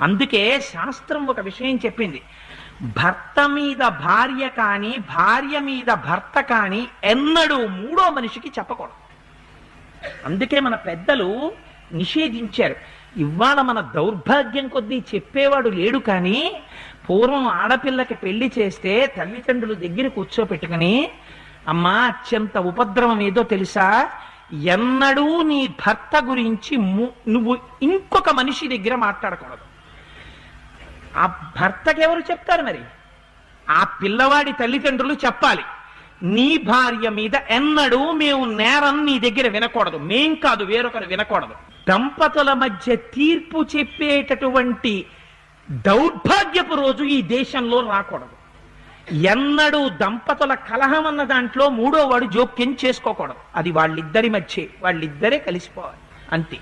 అందుకే శాస్త్రం ఒక విషయం చెప్పింది, భర్త మీద భార్య కానీ భార్య మీద భర్త కానీ ఎన్నడూ మూడో మనిషికి చెప్పకూడదు. అందుకే మన పెద్దలు నిషేధించారు. ఇవాళ మన దౌర్భాగ్యం కొద్దీ చెప్పేవాడు లేడు, కానీ పూర్వం ఆడపిల్లకి పెళ్లి చేస్తే తల్లిదండ్రులు దగ్గర కూర్చోపెట్టుకుని, అమ్మా అత్యంత ఉపద్రవం ఏదో తెలుసా, ఎన్నడూ నీ భర్త గురించి నువ్వు ఇంకొక మనిషి దగ్గర మాట్లాడకూడదు. ఆ భర్తకెవరు చెప్తారు మరి? ఆ పిల్లవాడి తల్లిదండ్రులు చెప్పాలి. నీ భార్య మీద ఎన్నడూ మేము నేరం నీ దగ్గర వినకూడదు, మేం కాదు వేరొకరు వినకూడదు. దంపతుల మధ్య తీర్పు చెప్పేటటువంటి దౌర్భాగ్యపు రోజు ఈ దేశంలో రాకూడదు. ఎన్నడూ దంపతుల కలహం అన్న దాంట్లో మూడో వాడు జోక్యం చేసుకోకూడదు. అది వాళ్ళిద్దరి మధ్య, వాళ్ళిద్దరే కలిసిపోవాలి, అంతే.